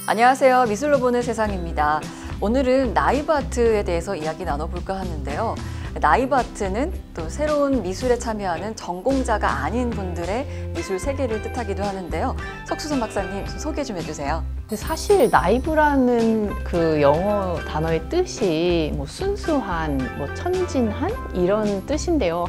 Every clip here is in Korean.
안녕하세요. 미술로 보는 세상입니다. 오늘은 나이브 아트에 대해서 이야기 나눠볼까 하는데요. 나이브 아트는 또 새로운 미술에 참여하는 전공자가 아닌 분들의 미술 세계를 뜻하기도 하는데요. 석수선 박사님 소개 좀 해주세요. 사실 나이브라는 그 영어 단어의 뜻이 뭐 순수한, 뭐 천진한 이런 뜻인데요.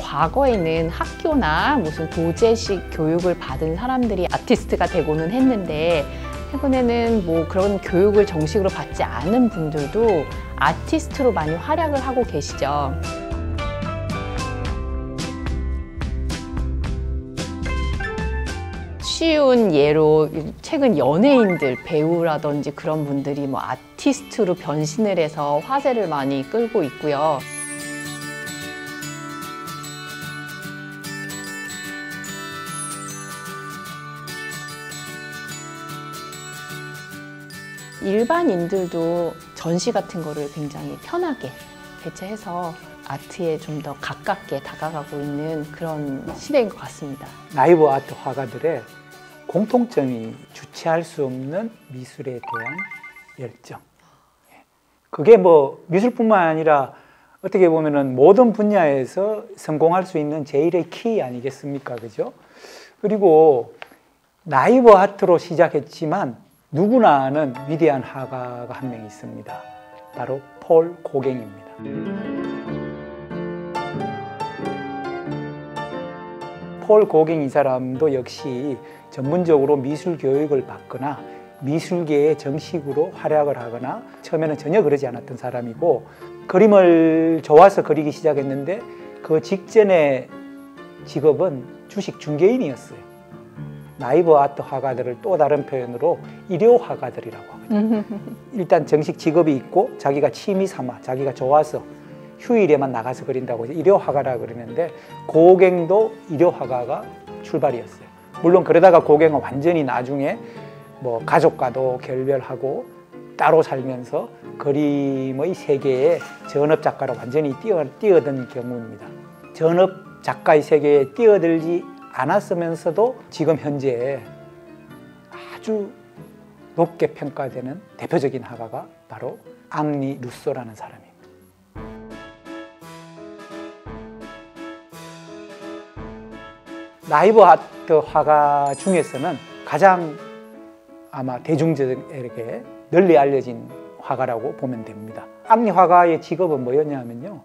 과거에는 학교나 무슨 도제식 교육을 받은 사람들이 아티스트가 되고는 했는데, 최근에는 뭐 그런 교육을 정식으로 받지 않은 분들도 아티스트로 많이 활약을 하고 계시죠. 쉬운 예로 최근 연예인들, 배우라든지 그런 분들이 뭐 아티스트로 변신을 해서 화제를 많이 끌고 있고요. 일반인들도 전시 같은 거를 굉장히 편하게 개최해서 아트에 좀 더 가깝게 다가가고 있는 그런 시대인 것 같습니다. 나이브 아트 화가들의 공통점이 주체할 수 없는 미술에 대한 열정. 그게 뭐 미술뿐만 아니라 어떻게 보면은 모든 분야에서 성공할 수 있는 제일의 키 아니겠습니까? 그죠? 그리고 나이브 아트로 시작했지만 누구나 아는 위대한 화가가 한 명 있습니다. 바로 폴 고갱입니다. 폴 고갱 이 사람도 역시 전문적으로 미술 교육을 받거나 미술계에 정식으로 활약을 하거나 처음에는 전혀 그러지 않았던 사람이고, 그림을 좋아서 그리기 시작했는데 그 직전의 직업은 주식 중개인이었어요. 나이브 아트 화가들을 또 다른 표현으로 일요 화가들이라고 하거든요. 일단 정식 직업이 있고 자기가 취미 삼아 자기가 좋아서 휴일에만 나가서 그린다고 해서 일요 화가라 그러는데, 고갱도 일요 화가가 출발이었어요. 물론 그러다가 고갱은 완전히 나중에 뭐 가족과도 결별하고 따로 살면서 그림의 세계에 전업 작가로 완전히 뛰어든 경우입니다. 전업 작가의 세계에 뛰어들지 않았으면서도 지금 현재 아주 높게 평가되는 대표적인 화가가 바로 앙리 루소라는 사람입니다. 나이브 아트 화가 중에서는 가장 아마 대중들에게 널리 알려진 화가라고 보면 됩니다. 앙리 화가의 직업은 뭐였냐면요,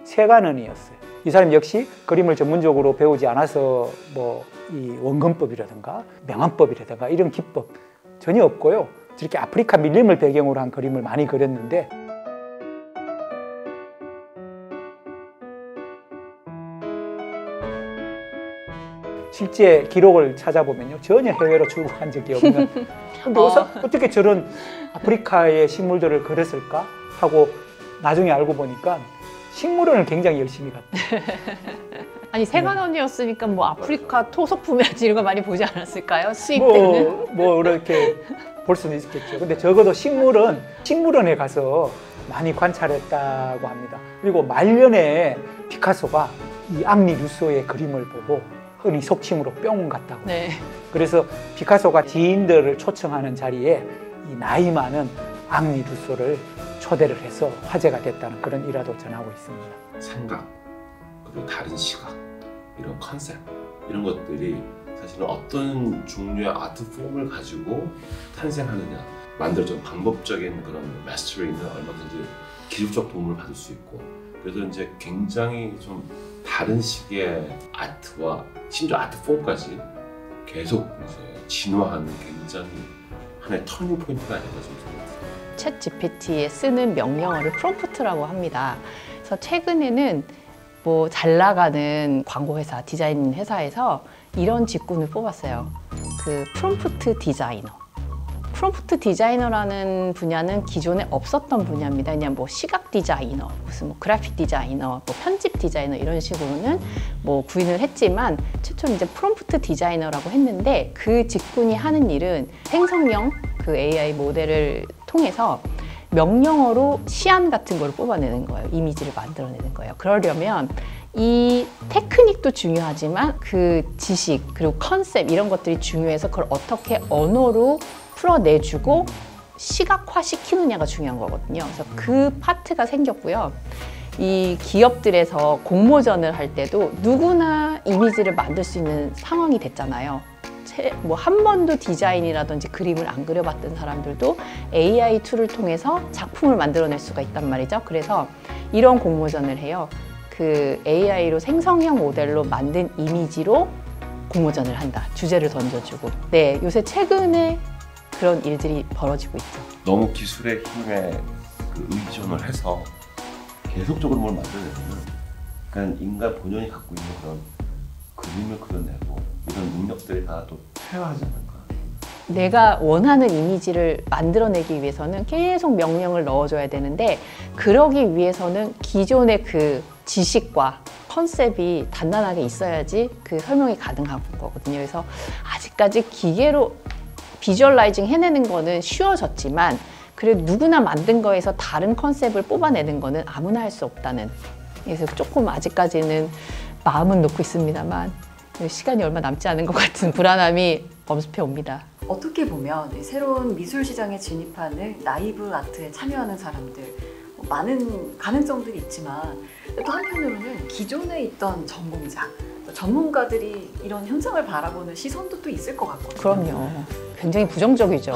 세관원이었어요. 이 사람 역시 그림을 전문적으로 배우지 않아서 뭐 이 원근법이라든가 명암법이라든가 이런 기법 전혀 없고요. 저렇게 아프리카 밀림을 배경으로 한 그림을 많이 그렸는데, 실제 기록을 찾아보면요, 전혀 해외로 출국한 적이 없는. 근데 어떻게 저런 아프리카의 식물들을 그렸을까 하고 나중에 알고 보니까 식물원을 굉장히 열심히 갔대요. 아니 세관원이었으니까 뭐 아프리카 토속품이라든지 이런 거 많이 보지 않았을까요? 수입되는? 뭐 이렇게 볼 수는 있겠죠. 근데 적어도 식물원에 가서 많이 관찰했다고 합니다. 그리고 말년에 피카소가 이 앙리 루소의 그림을 보고 흔히 속칭으로 뿅 갔다고. 네. 그래서 피카소가 지인들을 초청하는 자리에 이 나이 많은 앙리 루소를 초대를 해서 화제가 됐다는 그런 일화도 전하고 있습니다. 생각, 그리고 다른 시각, 이런 컨셉, 이런 것들이 사실은 어떤 종류의 아트 폼을 가지고 탄생하느냐, 만들어진 방법적인 그런 마스터링은 얼마든지 기술적 도움을 받을 수 있고, 그래서 이제 굉장히 좀 다른 식의 아트와 심지어 아트 폼까지 계속 이제 진화하는 굉장히 하나의 터닝 포인트가 아닌가 좀 생각합니다. 챗 GPT에 쓰는 명령어를 프롬프트라고 합니다. 그래서 최근에는 뭐 잘 나가는 광고 회사, 디자인 회사에서 이런 직군을 뽑았어요. 그 프롬프트 디자이너. 프롬프트 디자이너라는 분야는 기존에 없었던 분야입니다. 그냥 뭐 시각 디자이너, 무슨 뭐 그래픽 디자이너, 뭐 편집 디자이너 이런 식으로는 뭐 구인을 했지만 최초로 이제 프롬프트 디자이너라고 했는데, 그 직군이 하는 일은 생성형 그 AI 모델을 통해서 명령어로 시안 같은 걸 뽑아내는 거예요. 이미지를 만들어내는 거예요. 그러려면 이 테크닉도 중요하지만 그 지식 그리고 컨셉 이런 것들이 중요해서 그걸 어떻게 언어로 풀어내주고 시각화시키느냐가 중요한 거거든요. 그래서 그 파트가 생겼고요. 이 기업들에서 공모전을 할 때도 누구나 이미지를 만들 수 있는 상황이 됐잖아요. 뭐 한 번도 디자인이라든지 그림을 안 그려봤던 사람들도 AI 툴을 통해서 작품을 만들어낼 수가 있단 말이죠. 그래서 이런 공모전을 해요. 그 AI로 생성형 모델로 만든 이미지로 공모전을 한다. 주제를 던져주고. 네, 요새 최근에 그런 일들이 벌어지고 있죠. 너무 기술의 힘에 그 의존을 해서 계속적으로 뭘 만들어내면 그냥 인간 본연이 갖고 있는 그런 그림을 그려내고 이런 능력들이 다 또 퇴화하지 않을까. 내가 원하는 이미지를 만들어내기 위해서는 계속 명령을 넣어줘야 되는데 그러기 위해서는 기존의 그 지식과 컨셉이 단단하게 있어야지 그 설명이 가능한 거거든요. 그래서 아직까지 기계로 비주얼라이징 해내는 거는 쉬워졌지만 그래도 누구나 만든 거에서 다른 컨셉을 뽑아내는 거는 아무나 할 수 없다는, 그래서 조금 아직까지는 마음은 놓고 있습니다만 시간이 얼마 남지 않은 것 같은 불안함이 엄습해 옵니다. 어떻게 보면 새로운 미술 시장에 진입하는 나이브 아트에 참여하는 사람들 많은 가능성들이 있지만 또 한편으로는 기존에 있던 전공자, 전문가들이 이런 현상을 바라보는 시선도 또 있을 것 같거든요. 그럼요. 굉장히 부정적이죠.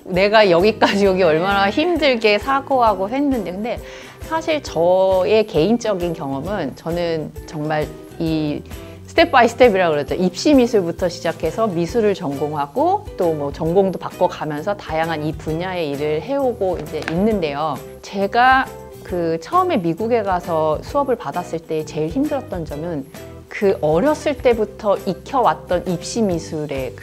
내가 여기까지 오기 얼마나 힘들게 사고하고 했는데, 근데 사실 저의 개인적인 경험은 저는 정말 이 스텝 바이 스텝이라고 그러죠. 입시 미술부터 시작해서 미술을 전공하고 또 뭐 전공도 바꿔가면서 다양한 이 분야의 일을 해오고 이제 있는데요. 제가 그 처음에 미국에 가서 수업을 받았을 때 제일 힘들었던 점은 그 어렸을 때부터 익혀왔던 입시 미술의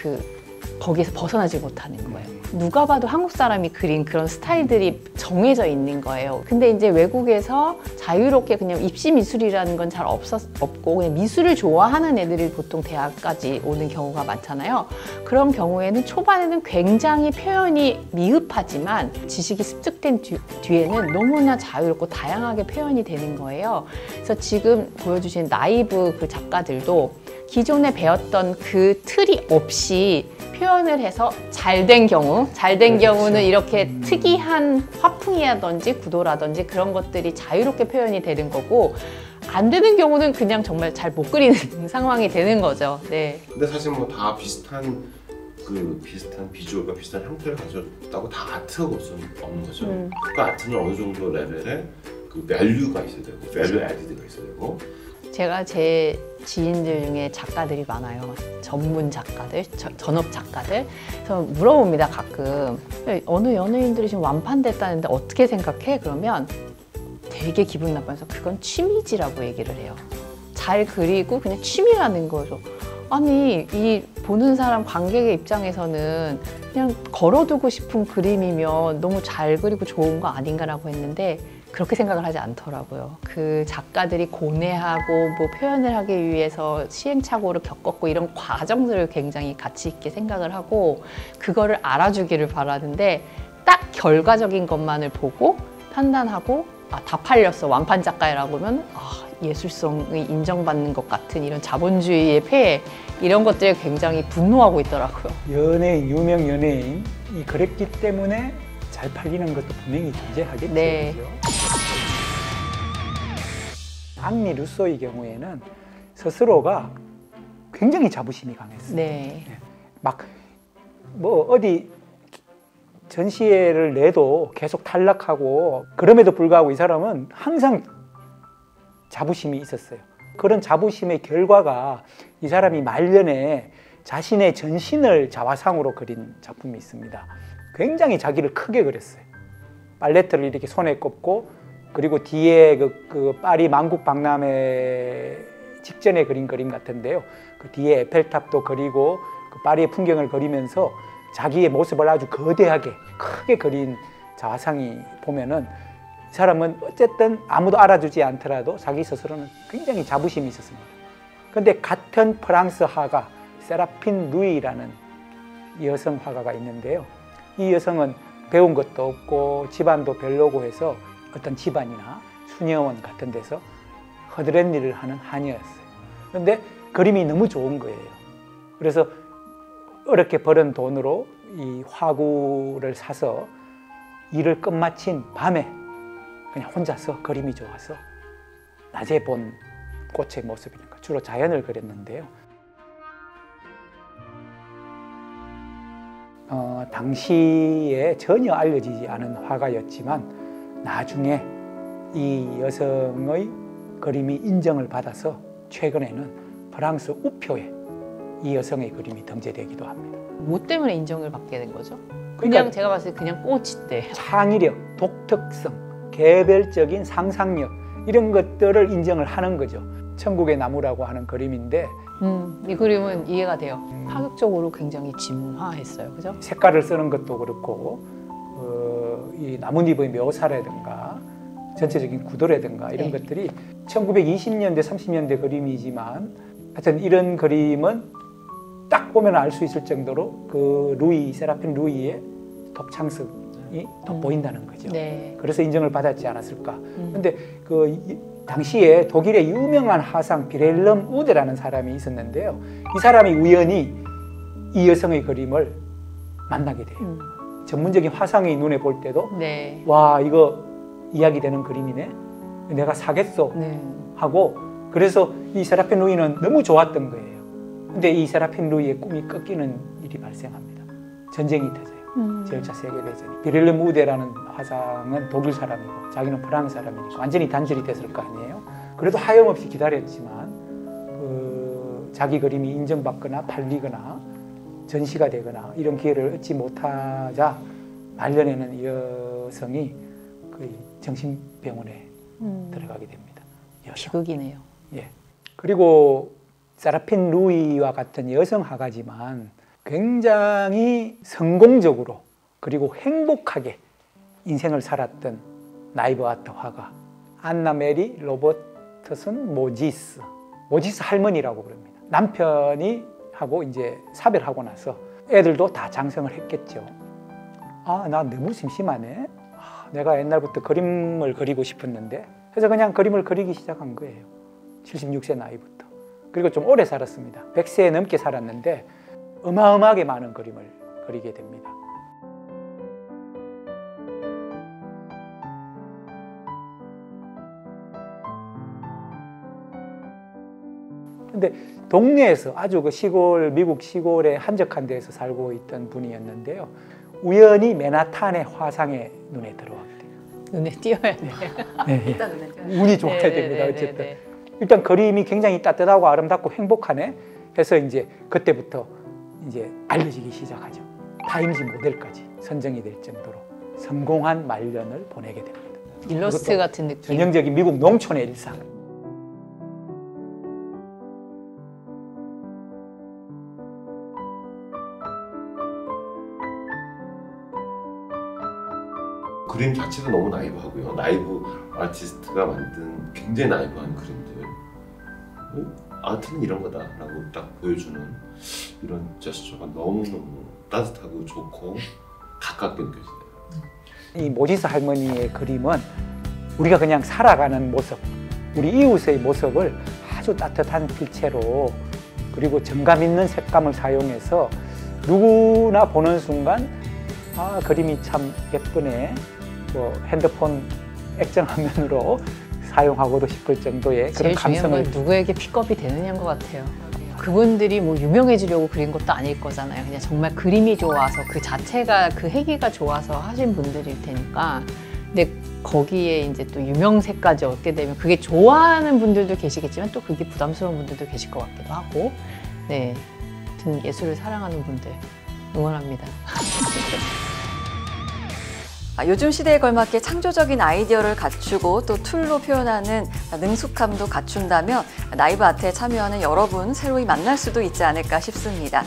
거기에서 벗어나지 못하는 거예요. 누가 봐도 한국 사람이 그린 그런 스타일들이 정해져 있는 거예요. 근데 이제 외국에서 자유롭게 그냥 입시 미술이라는 건 잘 없고 그냥 미술을 좋아하는 애들이 보통 대학까지 오는 경우가 많잖아요. 그런 경우에는 초반에는 굉장히 표현이 미흡하지만 지식이 습득된 뒤에는 너무나 자유롭고 다양하게 표현이 되는 거예요. 그래서 지금 보여주신 나이브 그 작가들도 기존에 배웠던 그 틀이 없이 표현을 해서 잘된 경우는 이렇게 특이한 화풍이라든지 구도라든지 그런 것들이 자유롭게 표현이 되는 거고, 안 되는 경우는 그냥 정말 잘 못 그리는 상황이 되는 거죠. 네. 근데 사실 뭐 다 비슷한 비주얼과 비슷한 형태를 가졌다고 다 아트가 없는 거죠. 그 아트는 어느 정도 레벨에 그 밸류가 있어야 되고, 밸류 애디드가 있어야 되고. 제가 제 지인들 중에 작가들이 많아요. 전문 작가들, 전업 작가들. 그래서 물어봅니다, 가끔. 어느 연예인들이 지금 완판됐다는데 어떻게 생각해? 그러면 되게 기분 나빠서 그건 취미지라고 얘기를 해요. 잘 그리고 그냥 취미라는 거죠. 아니, 이 보는 사람 관객의 입장에서는 그냥 걸어두고 싶은 그림이면 너무 잘 그리고 좋은 거 아닌가라고 했는데 그렇게 생각을 하지 않더라고요. 그 작가들이 고뇌하고 뭐 표현을 하기 위해서 시행착오를 겪었고 이런 과정들을 굉장히 가치 있게 생각을 하고 그거를 알아주기를 바라는데, 딱 결과적인 것만을 보고 판단하고 다 팔렸어, 완판 작가라고 하면 예술성이 인정받는 것 같은 이런 자본주의의 폐해, 이런 것들에 굉장히 분노하고 있더라고요. 유명 연예인이 그랬기 때문에 잘 팔리는 것도 분명히 존재하겠죠. 네. 그렇죠? 앙리 루소의 경우에는 스스로가 굉장히 자부심이 강했어요. 네. 막 뭐 어디 전시회를 내도 계속 탈락하고, 그럼에도 불구하고 이 사람은 항상 자부심이 있었어요. 그런 자부심의 결과가 이 사람이 말년에 자신의 전신을 자화상으로 그린 작품이 있습니다. 굉장히 자기를 크게 그렸어요. 팔레트를 이렇게 손에 꼽고, 그리고 뒤에 그 파리 만국 박람회 직전에 그린 그림 같은데요. 그 뒤에 에펠탑도 그리고 그 파리의 풍경을 그리면서 자기의 모습을 아주 거대하게 크게 그린 자화상이 보면은 이 사람은 어쨌든 아무도 알아주지 않더라도 자기 스스로는 굉장히 자부심이 있었습니다. 그런데 같은 프랑스 화가 세라핀 루이라는 여성 화가가 있는데요. 이 여성은 배운 것도 없고 집안도 별로고 해서 어떤 집안이나 수녀원 같은 데서 허드렛 일을 하는 하녀였어요. 그런데 그림이 너무 좋은 거예요. 그래서 어렵게 벌은 돈으로 이 화구를 사서 일을 끝마친 밤에 그냥 혼자서 그림이 좋아서 낮에 본 꽃의 모습이니까 주로 자연을 그렸는데요. 당시에 전혀 알려지지 않은 화가였지만 나중에 이 여성의 그림이 인정을 받아서 최근에는 프랑스 우표에 이 여성의 그림이 등재되기도 합니다. 뭐 때문에 인정을 받게 된 거죠? 그냥 그러니까 제가 봤을 때 그냥 꽃이대. 창의력, 독특성, 개별적인 상상력 이런 것들을 인정을 하는 거죠. 천국의 나무라고 하는 그림인데 이 그림은 이해가 돼요. 파격적으로 굉장히 진화했어요. 그죠? 색깔을 쓰는 것도 그렇고 이 나뭇잎의 묘사라든가 전체적인 구도라든가 이런 네. 것들이 1920년대, 30년대 그림이지만 하여튼 이런 그림은 딱 보면 알 수 있을 정도로 그 세라핀 루이의 독창성이 돋보인다는 거죠. 네. 그래서 인정을 받았지 않았을까. 그런데 당시에 독일의 유명한 화상 빌헬름 우데라는 사람이 있었는데요. 이 사람이 우연히 이 여성의 그림을 만나게 돼요. 전문적인 화상의 눈에 볼 때도 네. 와, 이거 이야기되는 그림이네. 내가 사겠어 네. 하고 그래서 이 세라핀 루이는 너무 좋았던 거예요. 근데 이 세라핀 루이의 꿈이 꺾이는 일이 발생합니다. 전쟁이 터져요. 제1차 세계대전이. 빌헬름 우데라는 화상은 독일 사람이고 자기는 프랑스 사람이니까 완전히 단절이 됐을 거 아니에요. 그래도 하염없이 기다렸지만 자기 그림이 인정받거나 팔리거나 전시가 되거나 이런 기회를 얻지 못하자 말년에는 이 여성이 거의 정신병원에 들어가게 됩니다. 비극이네요. 예. 그리고 세라핀 루이와 같은 여성 화가지만 굉장히 성공적으로 그리고 행복하게 인생을 살았던 나이브 아트 화가 안나 메리 로버트슨 모지스 할머니라고 부릅니다. 남편이 하고 이제 사별하고 나서 애들도 다 장성을 했겠죠. 아, 나 너무 심심하네. 내가 옛날부터 그림을 그리고 싶었는데 그래서 그냥 그림을 그리기 시작한 거예요. 76세 나이부터. 그리고 좀 오래 살았습니다. 100세 넘게 살았는데 어마어마하게 많은 그림을 그리게 됩니다. 근데 동네에서 아주 그 시골, 미국 시골의 한적한 데에서 살고 있던 분이었는데요. 우연히 맨하탄의 화상에 눈에 들어가게 돼요. 눈에 띄어야 돼요. 네, 일단 눈에 띄어요. 운이 좋아야 됩니다. 어쨌든 일단 그림이 굉장히 따뜻하고 아름답고 행복하네 해서 이제 그때부터 이제 알려지기 시작하죠. 타임지 모델까지 선정이 될 정도로 성공한 말년을 보내게 됩니다. 일러스트 같은 느낌. 전형적인 미국 농촌의 일상. 그림 자체도 너무 나이브하고요. 나이브 아티스트가 만든 굉장히 나이브한 그림들. 아트는 이런 거다라고 딱 보여주는 이런 제스처가 너무너무 따뜻하고 좋고 가깝게 느껴지네요. 이 모지스 할머니의 그림은 우리가 그냥 살아가는 모습, 우리 이웃의 모습을 아주 따뜻한 필체로 그리고 정감 있는 색감을 사용해서 누구나 보는 순간 아, 그림이 참 예쁘네. 뭐 핸드폰 액정화면으로 사용하고도 싶을 정도의 그런 제일 중요한 감성을 건 누구에게 픽업이 되느냐인 것 같아요. 그분들이 뭐 유명해지려고 그린 것도 아닐 거잖아요. 그냥 정말 그림이 좋아서 그 자체가 그 해기가 좋아서 하신 분들일 테니까. 근데 거기에 이제 또 유명세까지 얻게 되면 그게 좋아하는 분들도 계시겠지만 또 그게 부담스러운 분들도 계실 것 같기도 하고. 네, 아무튼 예술을 사랑하는 분들 응원합니다. 요즘 시대에 걸맞게 창조적인 아이디어를 갖추고 또 툴로 표현하는 능숙함도 갖춘다면 나이브 아트에 참여하는 여러분 새로이 만날 수도 있지 않을까 싶습니다.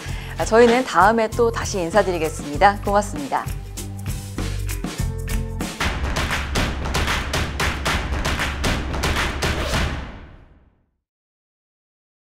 저희는 다음에 또 다시 인사드리겠습니다. 고맙습니다.